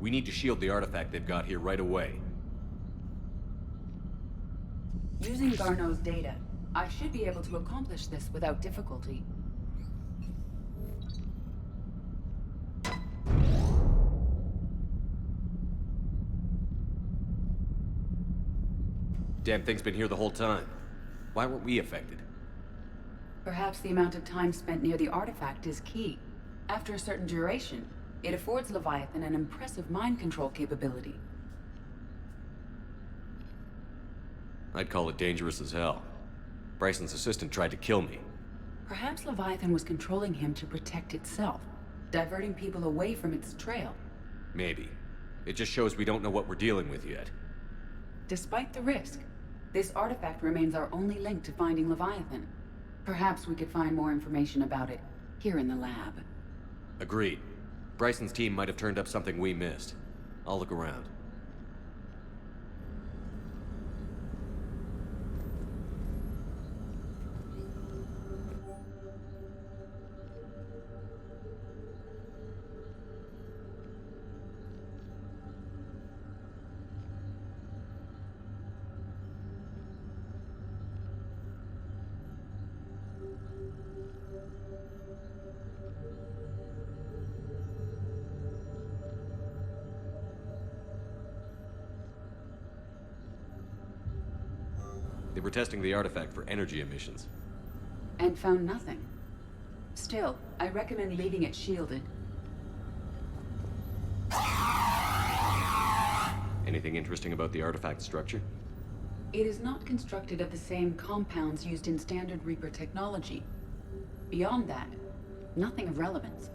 We need to shield the artifact they've got here right away. Using Garneau's data, I should be able to accomplish this without difficulty. Damn thing's been here the whole time. Why weren't we affected? Perhaps the amount of time spent near the artifact is key. After a certain duration, it affords Leviathan an impressive mind control capability. I'd call it dangerous as hell. Bryson's assistant tried to kill me. Perhaps Leviathan was controlling him to protect itself, diverting people away from its trail. Maybe. It just shows we don't know what we're dealing with yet. Despite the risk, this artifact remains our only link to finding Leviathan. Perhaps we could find more information about it here in the lab. Agreed. Bryson's team might have turned up something we missed. I'll look around. They were testing the artifact for energy emissions. And found nothing. Still, I recommend leaving it shielded. Anything interesting about the artifact structure? It is not constructed of the same compounds used in standard Reaper technology. Beyond that, nothing of relevance.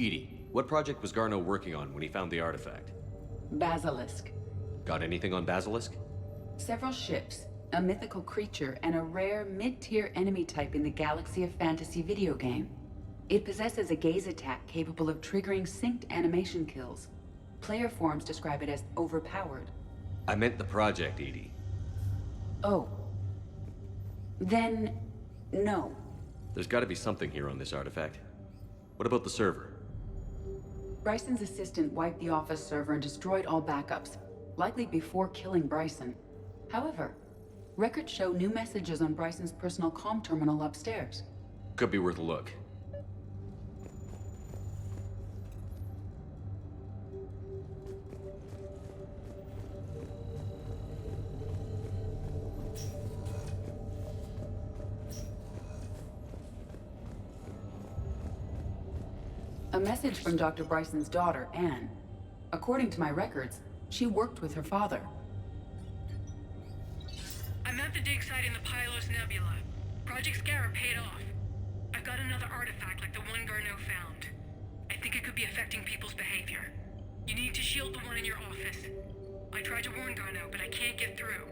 Edie, what project was Garneau working on when he found the artifact? Basilisk. Got anything on Basilisk? Several ships, a mythical creature, and a rare mid-tier enemy type in the Galaxy of Fantasy video game. It possesses a gaze attack capable of triggering synced animation kills. Player forums describe it as overpowered. I meant the project, Edie. Oh. Then, no. There's gotta be something here on this artifact. What about the server? Bryson's assistant wiped the office server and destroyed all backups, likely before killing Bryson. However, records show new messages on Bryson's personal comm terminal upstairs. Could be worth a look. A message from Dr. Bryson's daughter, Anne. According to my records, she worked with her father. I'm at the dig site in the Pylos Nebula. Project Scarab paid off. I've got another artifact like the one Garneau found. I think it could be affecting people's behavior. You need to shield the one in your office. I tried to warn Garneau, but I can't get through.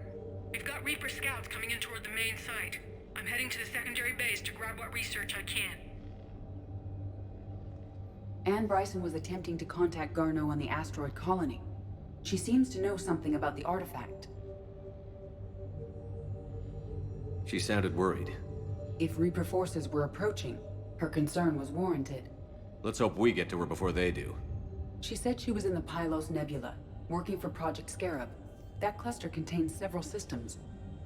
We've got Reaper scouts coming in toward the main site. I'm heading to the secondary base to grab what research I can. Anne Bryson was attempting to contact Garneau on the asteroid colony. She seems to know something about the artifact. She sounded worried. If Reaper forces were approaching, her concern was warranted. Let's hope we get to her before they do. She said she was in the Pylos Nebula, working for Project Scarab. That cluster contains several systems.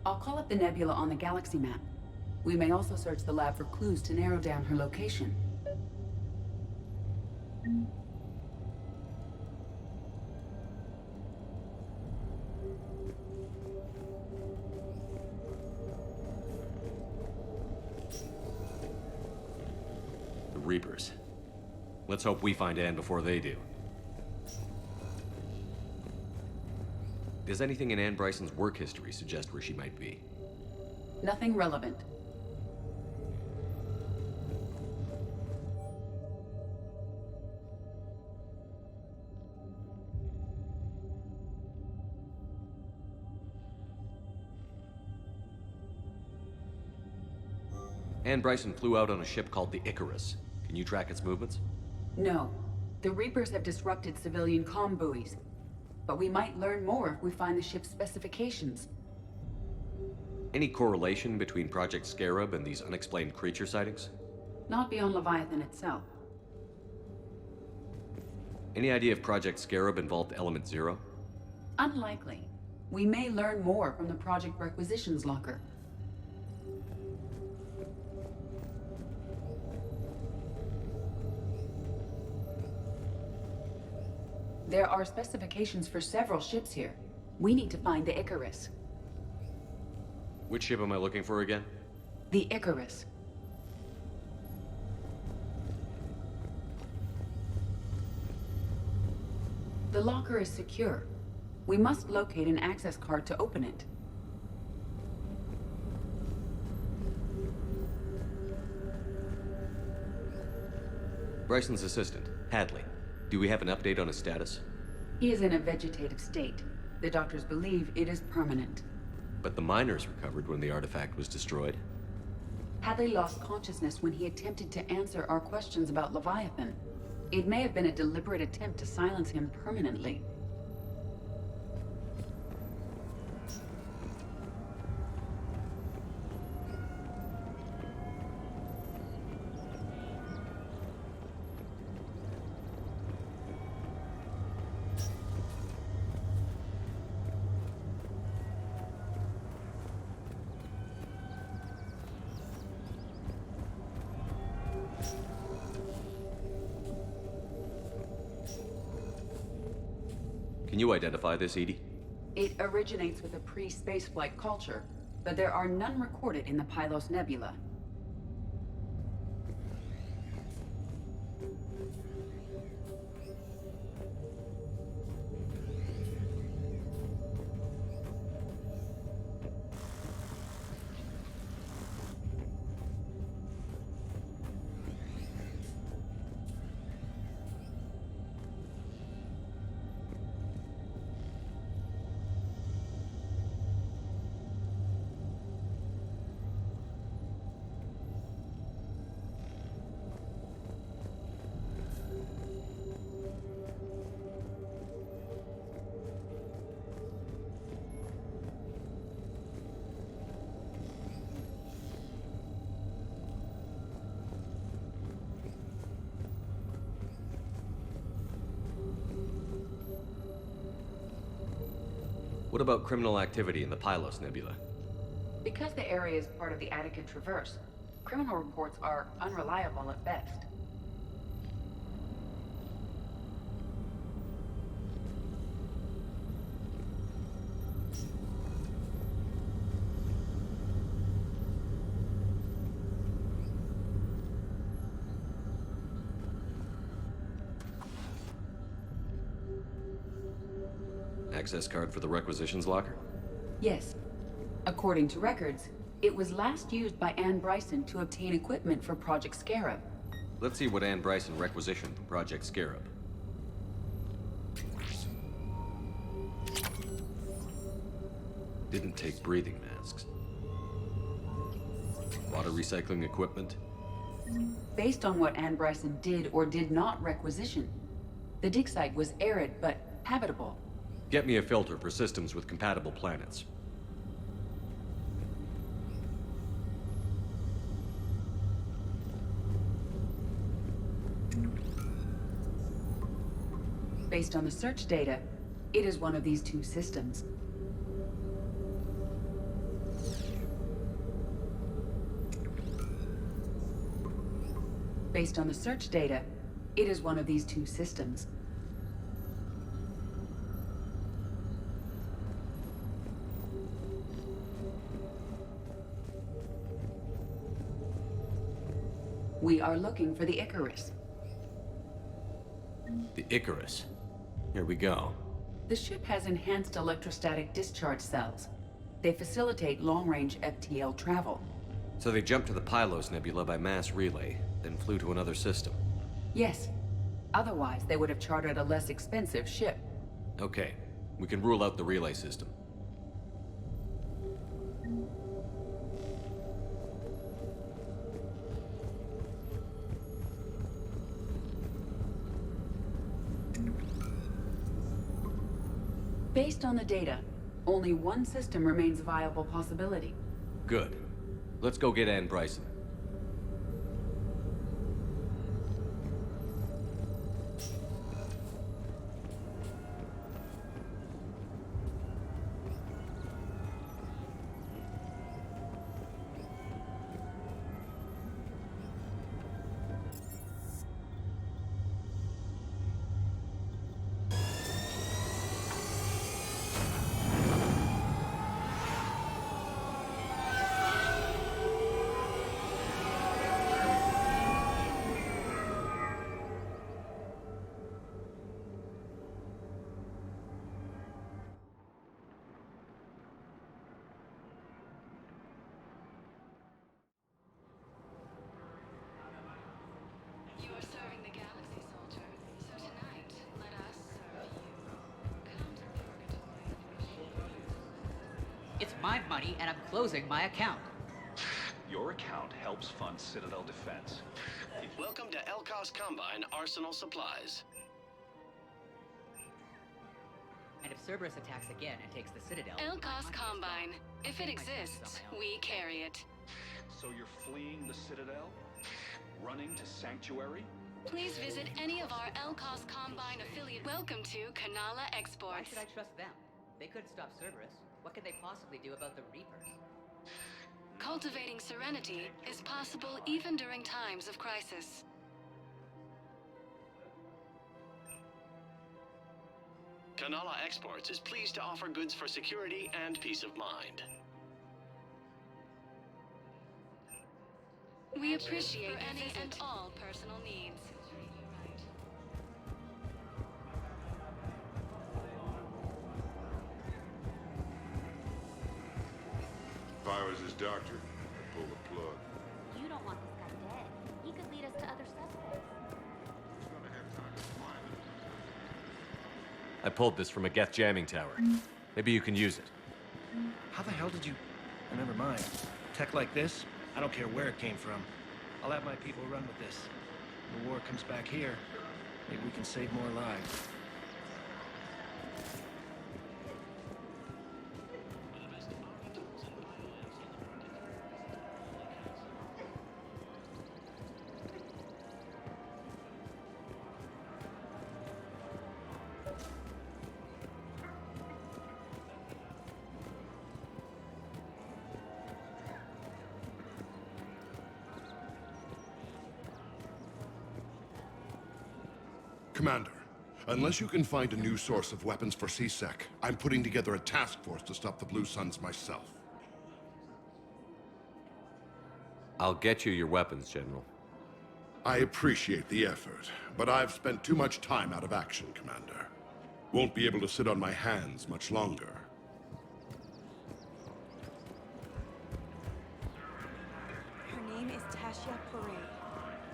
I'll call up the nebula on the galaxy map. We may also search the lab for clues to narrow down her location. The Reapers. Let's hope we find Anne before they do. Does anything in Anne Bryson's work history suggest where she might be? Nothing relevant. Anne Bryson flew out on a ship called the Icarus. Can you track its movements? No. The Reapers have disrupted civilian comm buoys. but we might learn more if we find the ship's specifications. Any correlation between Project Scarab and these unexplained creature sightings? Not beyond Leviathan itself. Any idea if Project Scarab involved Element Zero? Unlikely. We may learn more from the Project Requisitions Locker. There are specifications for several ships here. We need to find the Icarus. Which ship am I looking for again? The Icarus. The locker is secure. We must locate an access card to open it. Bryson's assistant, Hadley. Do we have an update on his status? He is in a vegetative state. The doctors believe it is permanent. But the miners recovered when the artifact was destroyed. Hadley lost consciousness when he attempted to answer our questions about Leviathan. It may have been a deliberate attempt to silence him permanently. Can you identify this, Edie? It originates with a pre-spaceflight culture, but there are none recorded in the Pylos Nebula. What about criminal activity in the Pylos Nebula? Because the area is part of the Attica Traverse, criminal reports are unreliable at best. Access card for the requisitions locker? Yes. According to records, it was last used by Anne Bryson to obtain equipment for Project Scarab. Let's see what Anne Bryson requisitioned for Project Scarab. Didn't take breathing masks. Water recycling equipment. Based on what Anne Bryson did or did not requisition, the dig site was arid but habitable. Get me a filter for systems with compatible planets. Based on the search data, it is one of these two systems. Based on the search data, it is one of these two systems. We are looking for the Icarus. The Icarus. Here we go. The ship has enhanced electrostatic discharge cells. They facilitate long-range FTL travel. So they jumped to the Pylos Nebula by mass relay, then flew to another system. Yes. Otherwise, they would have chartered a less expensive ship. Okay, we can rule out the relay system. Based on the data, only one system remains a viable possibility. Good. Let's go get Ann Bryson. You are serving the galaxy, soldier. So tonight, let us serve you. Come to purgatory. It's my money, and I'm closing my account. Your account helps fund Citadel defense. Welcome to Elkos Combine Arsenal Supplies. And if Cerberus attacks again and takes the Citadel... Elkos Combine. If it exists, we carry it. So you're fleeing the Citadel? Running to Sanctuary? Please visit any of our Elkos Combine affiliate. Welcome to Canala Why Exports. should I trust them? They couldn't stop Cerberus. What could they possibly do about the Reapers? Cultivating serenity is possible even during times of crisis. Canala Exports is pleased to offer goods for security and peace of mind. We appreciate any and all personal needs. If I was his doctor, I'd pull the plug. You don't want this guy dead. He could lead us to other suspects. Who's gonna have time to find him? I pulled this from a Geth jamming tower. Maybe you can use it. How the hell did you... Oh, never mind. Tech like this, I don't care where it came from. I'll have my people run with this. When the war comes back here, maybe we can save more lives. Commander, unless you can find a new source of weapons for CSEC, I'm putting together a task force to stop the Blue Suns myself. I'll get you your weapons, General. I appreciate the effort, but I've spent too much time out of action, Commander. Won't be able to sit on my hands much longer. Her name is Tasha Poré.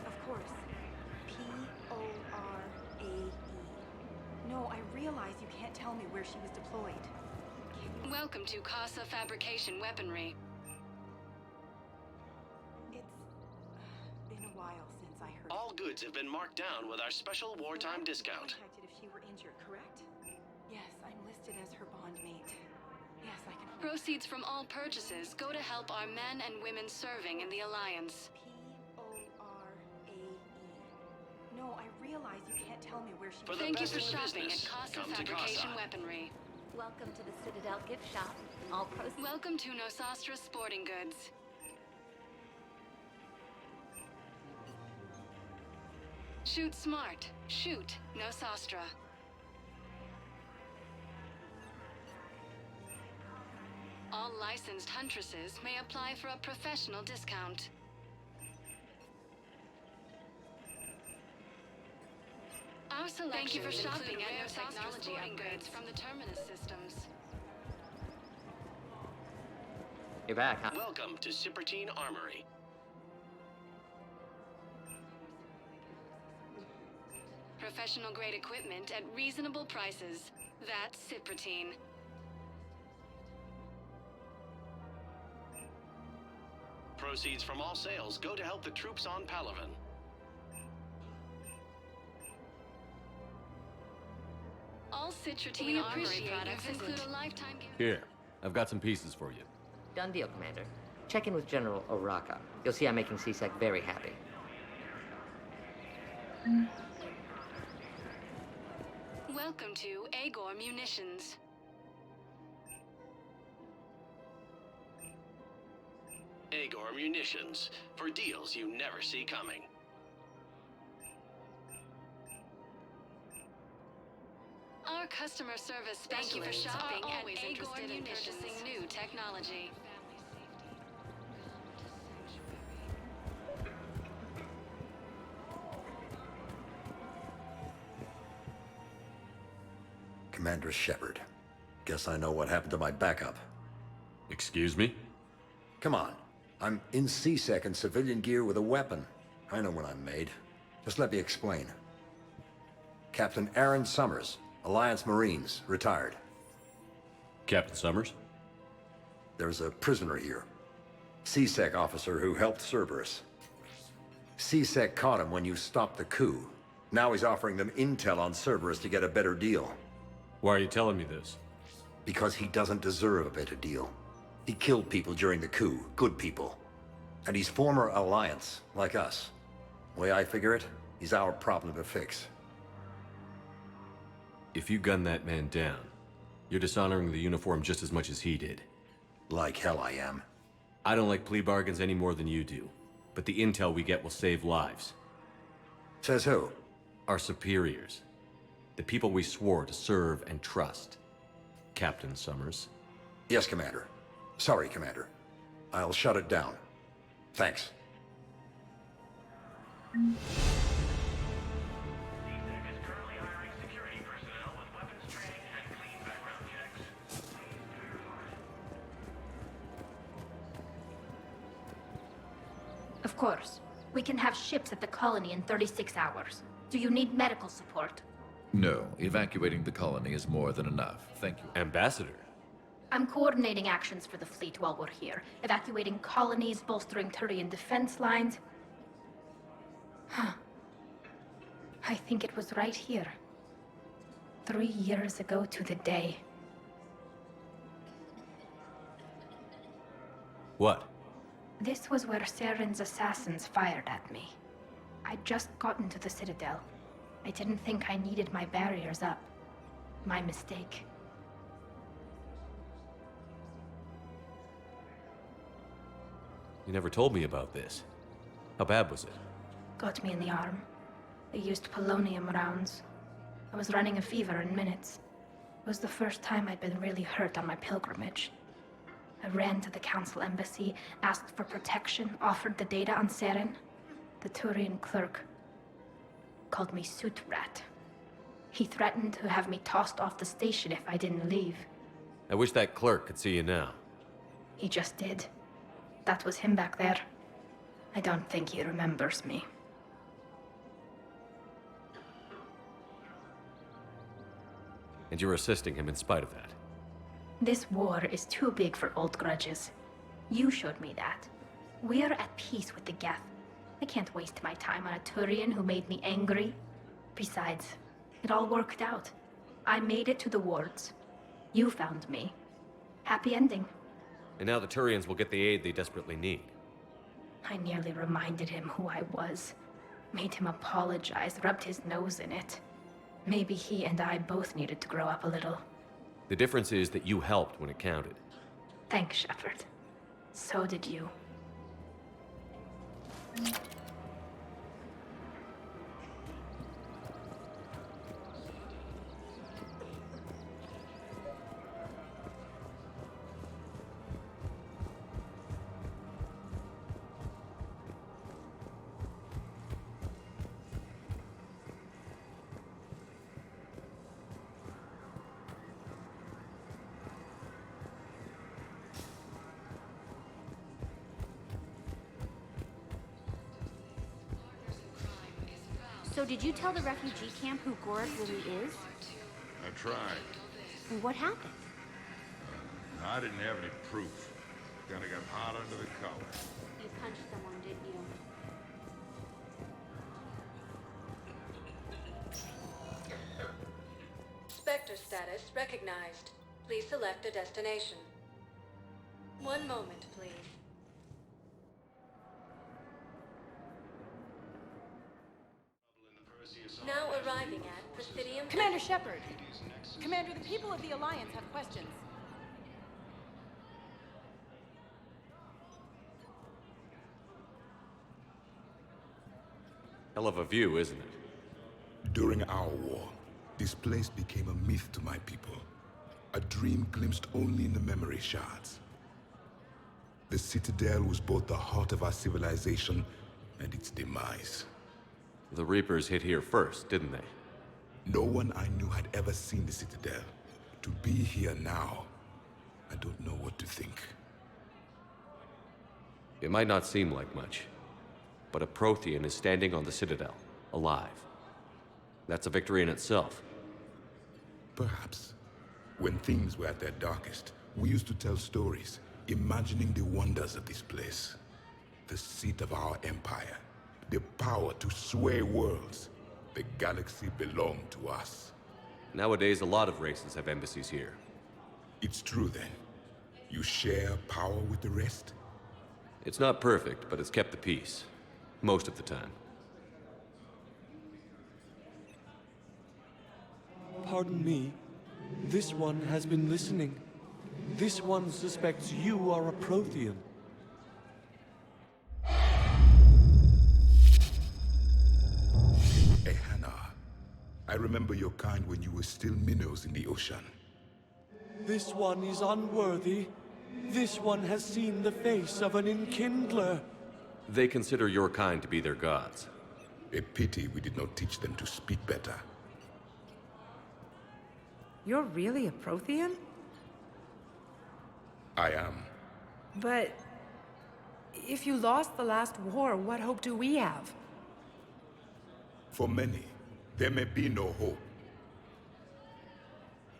Of course. P-O-R-A-E. No, I realize you can't tell me where she was deployed. Welcome to Casa Fabrication Weaponry. It's been a while since I heard. All goods have been marked down with our special wartime discount. Contacted if she were injured, correct? Yes, I'm listed as her bondmate. Yes, I can. Proceeds from all purchases go to help our men and women serving in the Alliance. P-O-R-A-E. No, I realize you can't tell me where she For was. the Thank you best for in shopping at business, Casa come to Fabrication Casa. Weaponry. Welcome to the Citadel gift shop. All proceeds. Welcome to Nosastra Sporting Goods. Shoot smart. Shoot Nosastra. All licensed huntresses may apply for a professional discount. Our selection. Thank you for shopping at Nosastra Sporting Goods from the Terminus Systems. You're back, huh? Welcome to Cipertine Armory. Professional grade equipment at reasonable prices. That's Cipertine. Proceeds from all sales go to help the troops on Palaven. All Citrotine armory products include a lifetime guarantee. Here, I've got some pieces for you. Done deal, Commander. Check in with General Oraka. You'll see I'm making CSEC very happy. Welcome to Agor Munitions. Agor Munitions, for deals you never see coming. Our customer service specialists are always interested in purchasing new technology. Commander Shepard. Guess I know what happened to my backup. Excuse me? Come on. I'm in C-Sec in civilian gear with a weapon. I know when I'm made. Just let me explain. Captain Aaron Summers, Alliance Marines, retired. Captain Summers? There's a prisoner here. C-Sec officer who helped Cerberus. C-Sec caught him when you stopped the coup. Now he's offering them intel on Cerberus to get a better deal. Why are you telling me this? Because he doesn't deserve a better deal. He killed people during the coup, good people. And he's former Alliance, like us. The way I figure it, he's our problem to fix. If you gun that man down, you're dishonoring the uniform just as much as he did. Like hell I am. I don't like plea bargains any more than you do, but the intel we get will save lives. Says who? Our superiors. The people we swore to serve and trust. Captain Summers. Yes, Commander. Sorry, Commander. I'll shut it down. Thanks. Of course. We can have ships at the colony in 36 hours. Do you need medical support? No, evacuating the colony is more than enough. Thank you. Ambassador. I'm coordinating actions for the fleet while we're here. Evacuating colonies, bolstering Turian defense lines. Huh. I think it was right here. 3 years ago to the day. What? This was where Saren's assassins fired at me. I'd just gotten to the Citadel. I didn't think I needed my barriers up. My mistake. You never told me about this. How bad was it? Got me in the arm. They used polonium rounds. I was running a fever in minutes. It was the first time I'd been really hurt on my pilgrimage. I ran to the Council embassy, asked for protection, offered the data on Seren. The Turian clerk called me Soot Rat. He threatened to have me tossed off the station if I didn't leave. I wish that clerk could see you now. He just did. That was him back there. I don't think he remembers me. And you're assisting him in spite of that. This war is too big for old grudges. You showed me that. We're at peace with the Geth. I can't waste my time on a Turian who made me angry. Besides, it all worked out. I made it to the wards. You found me. Happy ending. And now the Turians will get the aid they desperately need. I nearly reminded him who I was. Made him apologize, rubbed his nose in it. Maybe he and I both needed to grow up a little. The difference is that you helped when it counted. Thanks, Shepard. So did you. So did you tell the refugee camp who Gorik really is? I tried. And what happened? I didn't have any proof. Kinda got hot under the collar. You punched someone, didn't you? Spectre Commander status recognized. Please select a destination. One moment, please. Now arriving at Presidium... Commander Shepard! Commander, the people of the Alliance have questions. Hell of a view, isn't it? During our war, this place became a myth to my people. A dream glimpsed only in the memory shards. The Citadel was both the heart of our civilization and its demise. The Reapers hit here first, didn't they? No one I knew had ever seen the Citadel. To be here now, I don't know what to think. It might not seem like much, but a Prothean is standing on the Citadel, alive. That's a victory in itself. Perhaps. When things were at their darkest, we used to tell stories, imagining the wonders of this place. The seat of our empire. The power to sway worlds. The galaxy belonged to us. Nowadays, a lot of races have embassies here. It's true then. You share power with the rest? It's not perfect, but it's kept the peace. Most of the time. Pardon me. This one has been listening. This one suspects you are a Prothean. Hey, Hannah. I remember your kind when you were still minnows in the ocean. This one is unworthy. This one has seen the face of an enkindler. They consider your kind to be their gods. A pity we did not teach them to speak better. You're really a Prothean? I am. But... if you lost the last war, what hope do we have? For many, there may be no hope.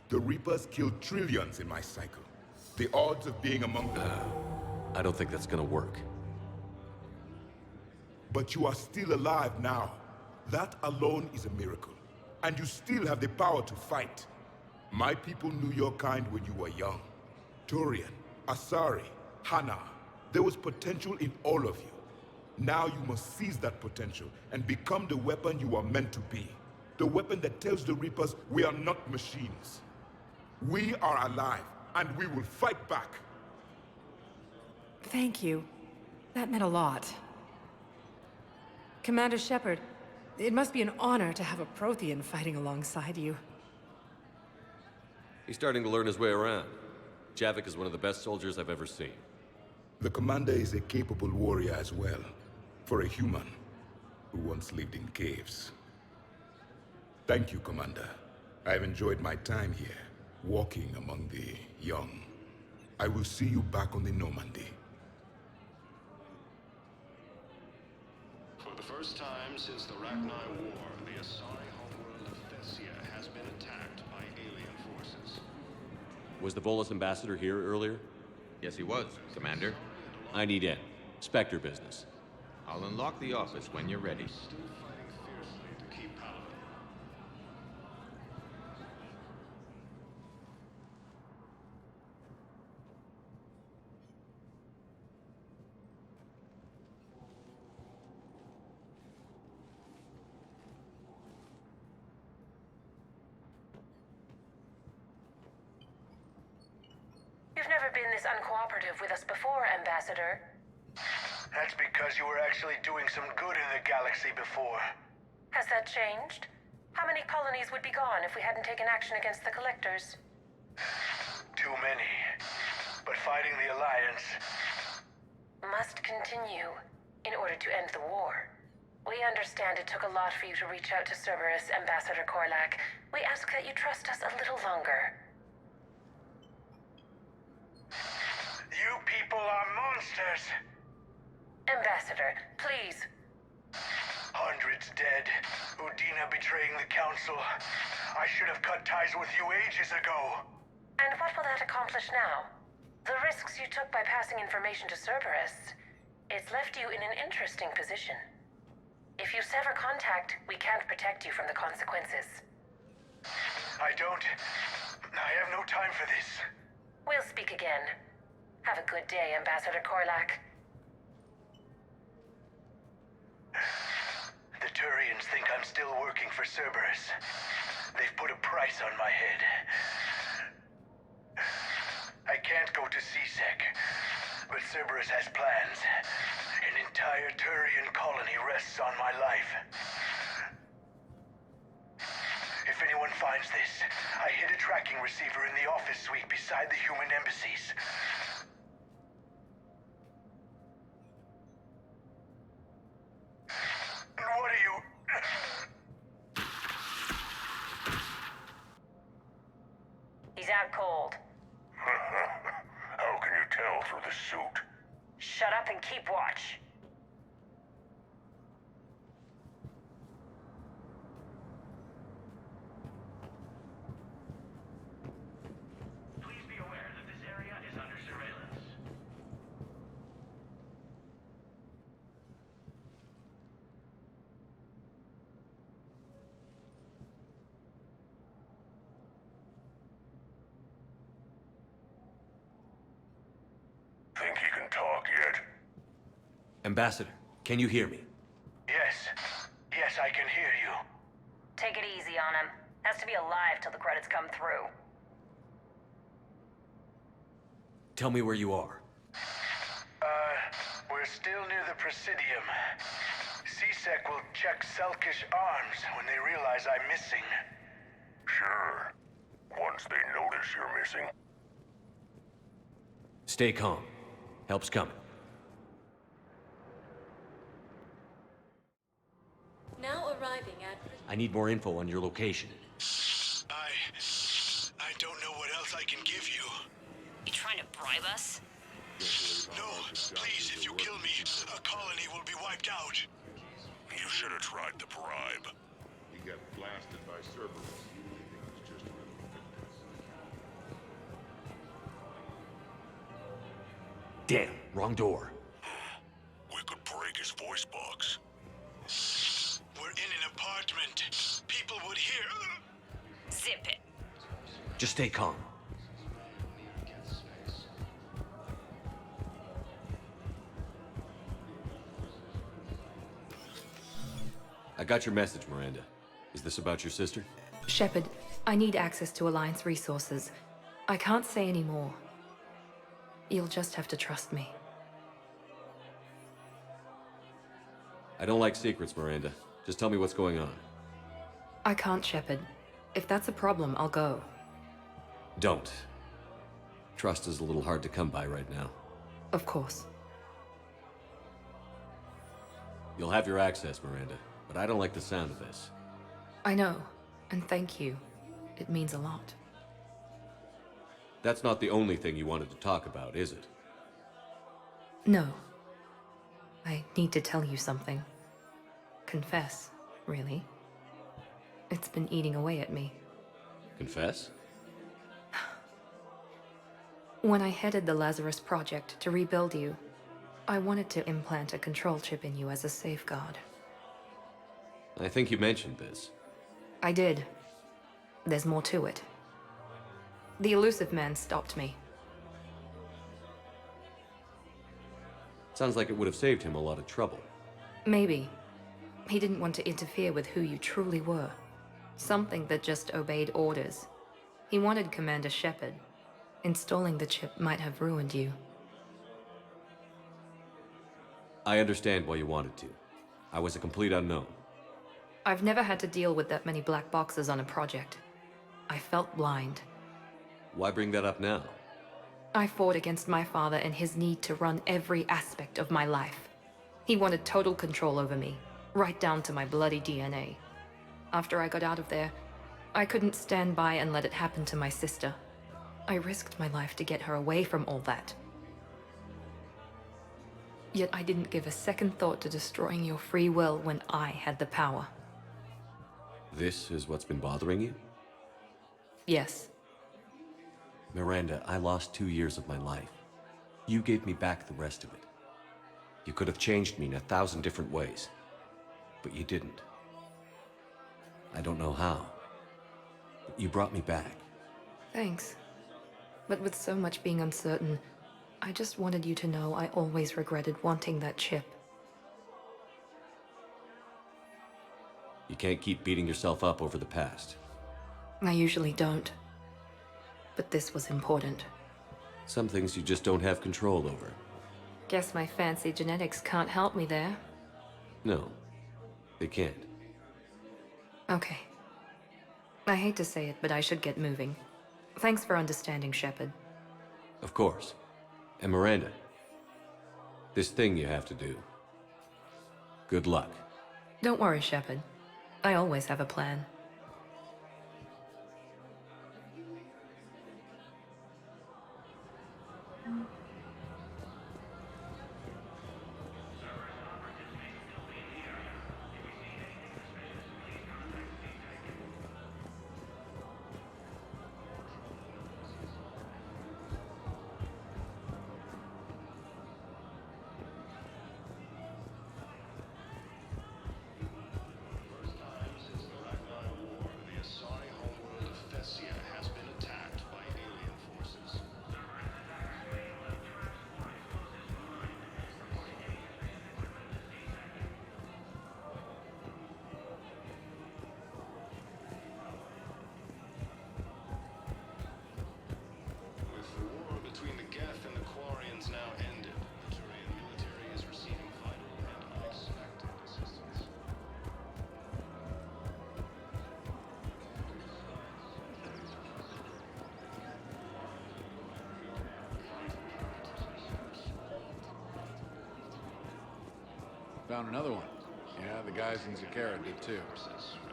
The Reapers killed trillions in my cycle. The odds of being among them... I don't think that's gonna work. But you are still alive now. That alone is a miracle. And you still have the power to fight. My people knew your kind when you were young. Turian, Asari, Hana. There was potential in all of you. Now you must seize that potential and become the weapon you are meant to be. The weapon that tells the Reapers we are not machines. We are alive, and we will fight back. Thank you. That meant a lot. Commander Shepard, it must be an honor to have a Prothean fighting alongside you. He's starting to learn his way around. Javik is one of the best soldiers I've ever seen. The commander is a capable warrior as well. For a human who once lived in caves. Thank you, Commander. I've enjoyed my time here, walking among the young. I will see you back on the Normandy. For the first time since the Rachni War, the Asari homeworld of Thessia has been attacked by alien forces. Was the Volus ambassador here earlier? Yes, he was, Commander. I need in. Spectre business. I'll unlock the office when you're ready. Still fighting fiercely to keep power. You've never been this uncooperative with us before, Ambassador. That's because you were actually doing some good in the galaxy before. Has that changed? How many colonies would be gone if we hadn't taken action against the Collectors? Too many. But fighting the Alliance... must continue in order to end the war. We understand it took a lot for you to reach out to Cerberus, Ambassador Korlak. We ask that you trust us a little longer. You people are monsters! Ambassador, please. Hundreds dead. Udina betraying the Council. I should have cut ties with you ages ago. And what will that accomplish now? The risks you took by passing information to Cerberus. It's left you in an interesting position. If you sever contact, we can't protect you from the consequences. I have no time for this. We'll speak again. Have a good day, Ambassador Korlak. The Turians think I'm still working for Cerberus. They've put a price on my head. I can't go to C-Sec, but Cerberus has plans. An entire Turian colony rests on my life. If anyone finds this, I hid a tracking receiver in the office suite beside the human embassies. What are you... He's out cold. How can you tell through the suit? Shut up and keep watch. Please be aware that this area is under surveillance. Think he can talk yet? Ambassador, can you hear me? Yes, I can hear you. Take it easy on him. Has to be alive till the credits come through. Tell me where you are. We're still near the Presidium. C-Sec will check Selkish arms when they realize I'm missing. Sure. Once they notice you're missing. Stay calm. Help's coming. Now arriving at... I need more info on your location. I don't know what else I can give you. You trying to bribe us? No, please, if you kill me, a colony will be wiped out. You should have tried the bribe. He got blasted by Cerberus. He was just Damn, wrong door. We could break his voice box. We're in an apartment. People would hear. Zip it. Just stay calm. I got your message, Miranda. Is this about your sister? Shepard, I need access to Alliance resources. I can't say any more. You'll just have to trust me. I don't like secrets, Miranda. Just tell me what's going on. I can't, Shepard. If that's a problem, I'll go. Don't. Trust is a little hard to come by right now. Of course. You'll have your access, Miranda, but I don't like the sound of this. I know, and thank you. It means a lot. That's not the only thing you wanted to talk about, is it? No. I need to tell you something. Confess, really. It's been eating away at me. Confess? When I headed the Lazarus Project to rebuild you, I wanted to implant a control chip in you as a safeguard. I think you mentioned this. I did. There's more to it. The elusive man stopped me. Sounds like it would have saved him a lot of trouble. Maybe. He didn't want to interfere with who you truly were. Something that just obeyed orders. He wanted Commander Shepard. Installing the chip might have ruined you. I understand why you wanted to. I was a complete unknown. I've never had to deal with that many black boxes on a project. I felt blind. Why bring that up now? I fought against my father and his need to run every aspect of my life. He wanted total control over me, right down to my bloody DNA. After I got out of there, I couldn't stand by and let it happen to my sister. I risked my life to get her away from all that. Yet I didn't give a second thought to destroying your free will when I had the power. This is what's been bothering you? Yes. Miranda, I lost 2 years of my life. You gave me back the rest of it. You could have changed me in 1,000 different ways, but you didn't. I don't know how. You brought me back. Thanks. But with so much being uncertain, I just wanted you to know I always regretted wanting that chip. You can't keep beating yourself up over the past. I usually don't. But this was important. Some things you just don't have control over. Guess my fancy genetics can't help me there. No, they can't. Okay. I hate to say it, but I should get moving. Thanks for understanding, Shepard. Of course. And Miranda, this thing you have to do. Good luck. Don't worry, Shepard. I always have a plan. Found another one. Yeah, the guys in Zakara did too.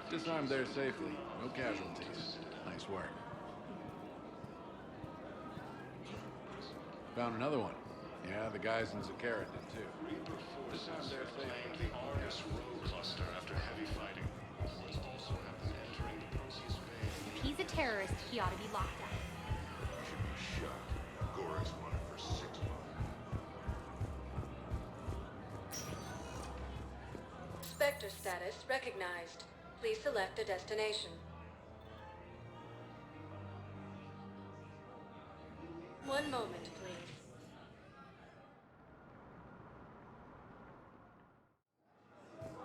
Disarmed there safely. No casualties. Nice work. Found another one. Yeah, the guys in Zakara did too. Disarmed there safely. Cluster after heavy fighting. Reports also have them entering the Perseus Bay. If he's a terrorist, he ought to be locked up. You should be shot. Gorex wanted for 6 months. Spectre status recognized. Please select a destination. One moment, please.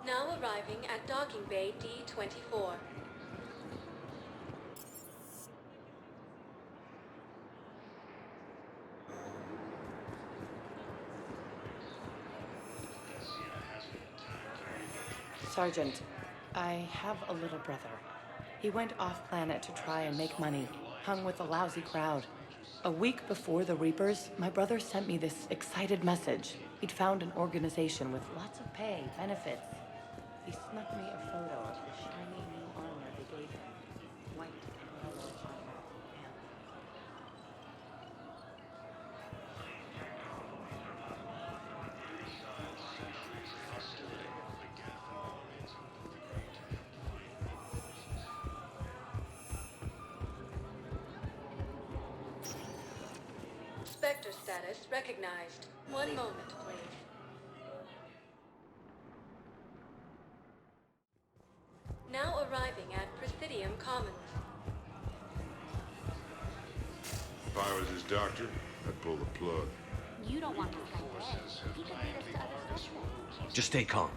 Now arriving at docking bay D-24. Sergeant, I have a little brother. He went off-planet to try and make money, hung with a lousy crowd. A week before the Reapers, my brother sent me this excited message. He'd found an organization with lots of pay, benefits. He snuck me a photo of the shiny new armor they gave him. White and yellow armor. Spectre status recognized. One moment, please. Now arriving at Presidium Commons. If I was his doctor, I'd pull the plug. You don't want this guy dead. He could lead us to other stuff. Just stay calm.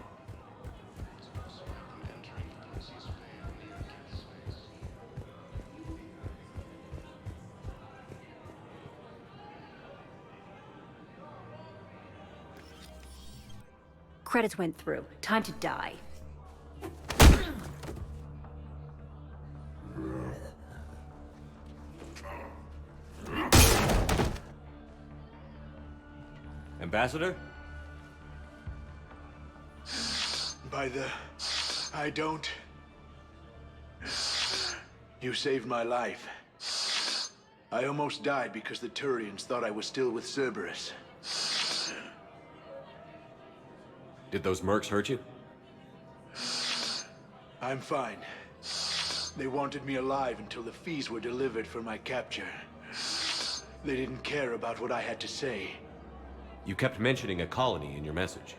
Credits went through. Time to die. Ambassador? I don't. You saved my life. I almost died because the Turians thought I was still with Cerberus. Did those mercs hurt you? I'm fine. They wanted me alive until the fees were delivered for my capture. They didn't care about what I had to say. You kept mentioning a colony in your message.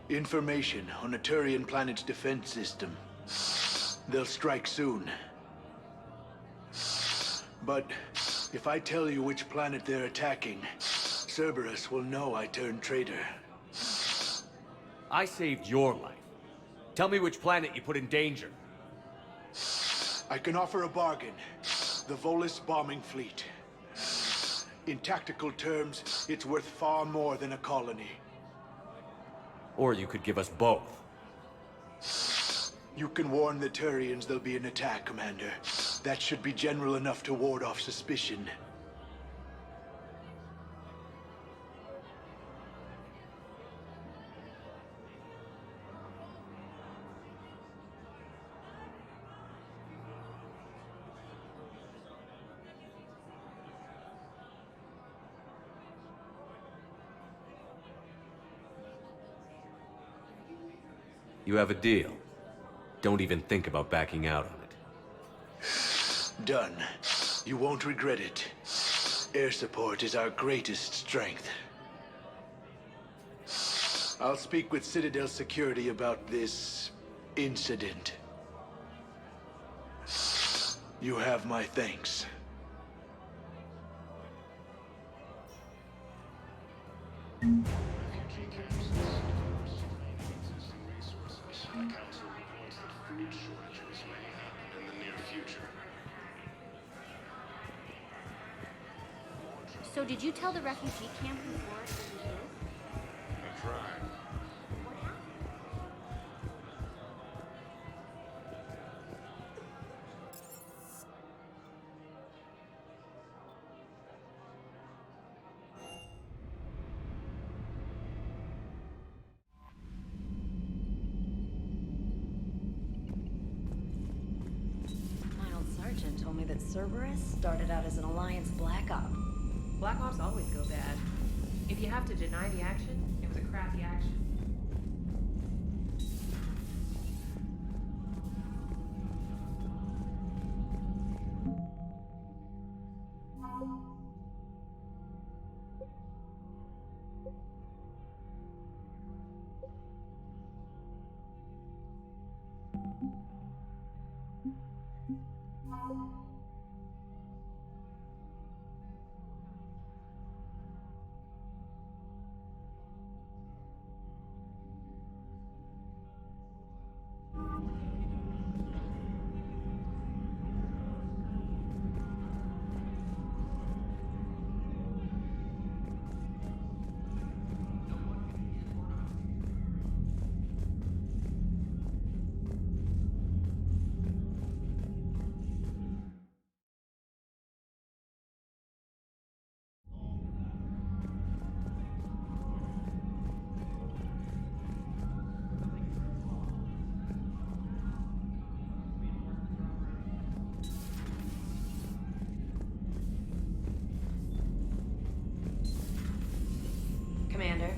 Information on a Turian planet's defense system. They'll strike soon. But if I tell you which planet they're attacking, Cerberus will know I turned traitor. I saved your life. Tell me which planet you put in danger. I can offer a bargain. The Volus bombing fleet. In tactical terms, it's worth far more than a colony. Or you could give us both. You can warn the Turians there'll be an attack, Commander. That should be general enough to ward off suspicion. You have a deal. Don't even think about backing out on it. Done. You won't regret it. Air support is our greatest strength. I'll speak with Citadel security about this incident. You have my thanks. So did you tell the refugee camp who Gork was you? That's right. What happened? My old sergeant told me that Cerberus started out as an Alliance Black Op. Black Ops always go bad. If you have to deny the action, it was a crappy action. Commander.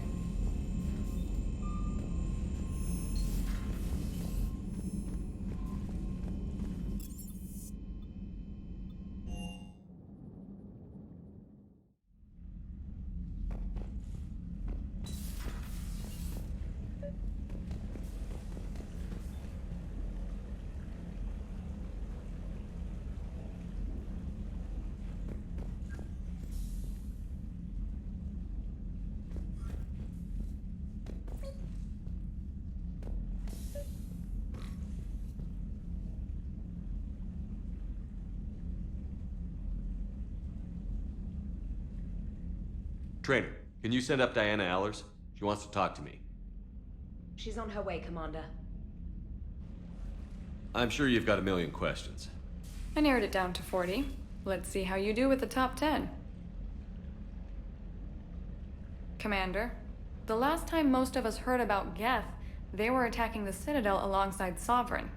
Trainer, can you send up Diana Allers? She wants to talk to me. She's on her way, Commander. I'm sure you've got a million questions. I narrowed it down to 40. Let's see how you do with the top 10. Commander, the last time most of us heard about Geth, they were attacking the Citadel alongside Sovereign.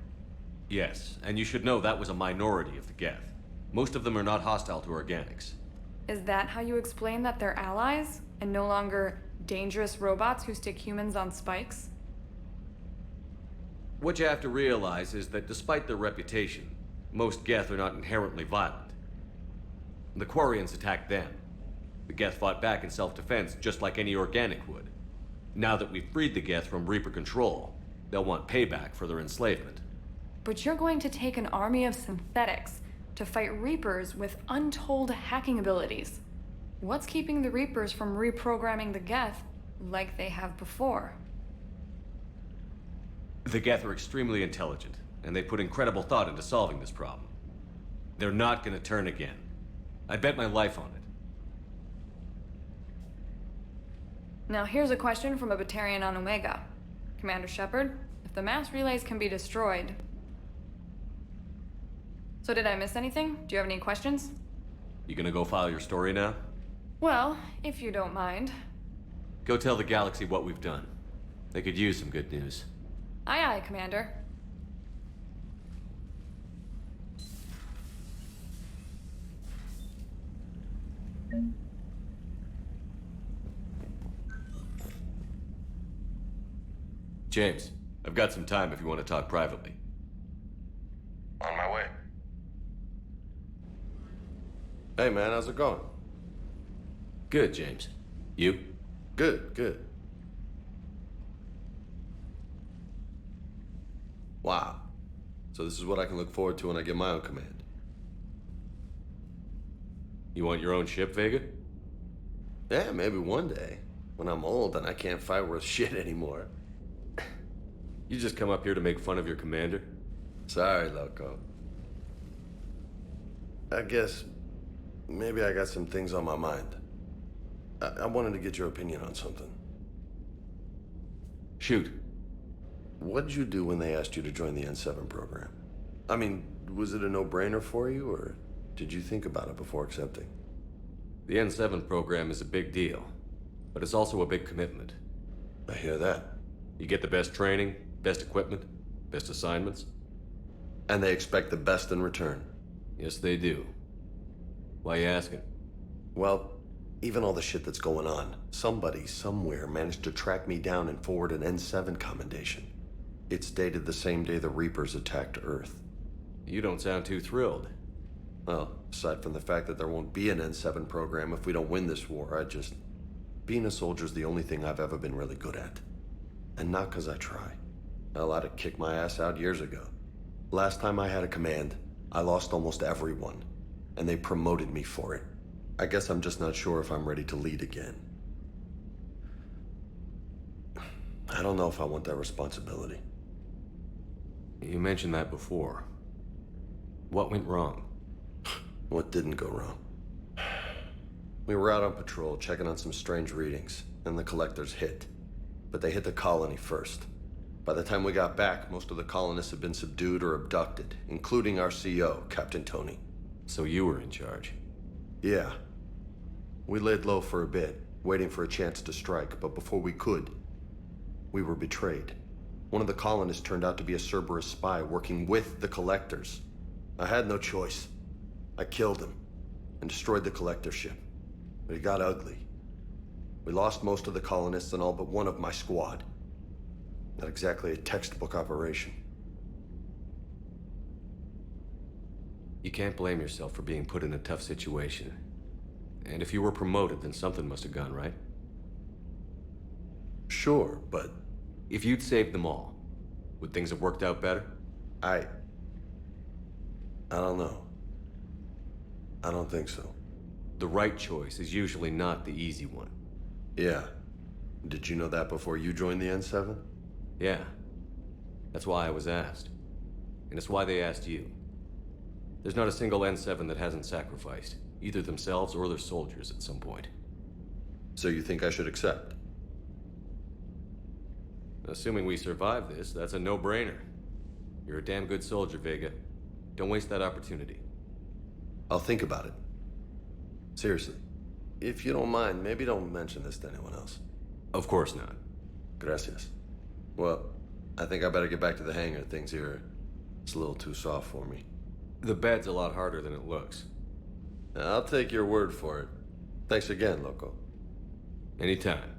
Yes, and you should know that was a minority of the Geth. Most of them are not hostile to organics. Is that how you explain that they're allies, and no longer dangerous robots who stick humans on spikes? What you have to realize is that despite their reputation, most Geth are not inherently violent. The Quarians attacked them. The Geth fought back in self-defense just like any organic would. Now that we've freed the Geth from Reaper control, they'll want payback for their enslavement. But you're going to take an army of synthetics, to fight Reapers with untold hacking abilities. What's keeping the Reapers from reprogramming the Geth like they have before? The Geth are extremely intelligent, and they put incredible thought into solving this problem. They're not gonna turn again. I bet my life on it. Now here's a question from a Batarian on Omega. Commander Shepard, if the mass relays can be destroyed... So did I miss anything? Do you have any questions? You gonna go file your story now? Well, if you don't mind. Go tell the galaxy what we've done. They could use some good news. Aye aye, Commander. James, I've got some time if you want to talk privately. On my way. Hey man, how's it going? Good, James. You? Good, good. Wow. So this is what I can look forward to when I get my own command. You want your own ship, Vega? Yeah, maybe one day. When I'm old and I can't fight worth shit anymore. You just come up here to make fun of your commander? Sorry, Loco. I guess maybe I got some things on my mind. I wanted to get your opinion on something. Shoot. What did you do when they asked you to join the N7 program? I mean, was it a no-brainer for you, or did you think about it before accepting? The N7 program is a big deal, but it's also a big commitment. I hear that. You get the best training, best equipment, best assignments. And they expect the best in return. Yes, they do. Why you asking? Well, even all the shit that's going on, somebody somewhere managed to track me down and forward an N7 commendation. It's dated the same day the Reapers attacked Earth. You don't sound too thrilled. Well, aside from the fact that there won't be an N7 program if we don't win this war, being a soldier's the only thing I've ever been really good at. And not because I try. Hell, I'd have kicked my ass out years ago. Last time I had a command, I lost almost everyone. And they promoted me for it. I guess I'm just not sure if I'm ready to lead again. I don't know if I want that responsibility. You mentioned that before. What went wrong? What didn't go wrong? We were out on patrol, checking on some strange readings, and the collectors hit. But they hit the colony first. By the time we got back, most of the colonists had been subdued or abducted, including our CO, Captain Tony. So you were in charge? Yeah. We laid low for a bit, waiting for a chance to strike, but before we could, we were betrayed. One of the colonists turned out to be a Cerberus spy working with the collectors. I had no choice. I killed him and destroyed the collector ship. But it got ugly. We lost most of the colonists and all but one of my squad. Not exactly a textbook operation. You can't blame yourself for being put in a tough situation. And if you were promoted, then something must have gone right. Sure, but... If you'd saved them all, would things have worked out better? I don't know. I don't think so. The right choice is usually not the easy one. Yeah. Did you know that before you joined the N7? Yeah. That's why I was asked. And it's why they asked you. There's not a single N7 that hasn't sacrificed, either themselves or their soldiers at some point. So you think I should accept? Assuming we survive this, that's a no-brainer. You're a damn good soldier, Vega. Don't waste that opportunity. I'll think about it. Seriously. If you don't mind, maybe don't mention this to anyone else. Of course not. Gracias. Well, I think I better get back to the hangar. Things here, it's a little too soft for me. The bed's a lot harder than it looks. I'll take your word for it. Thanks again, Loco. Anytime.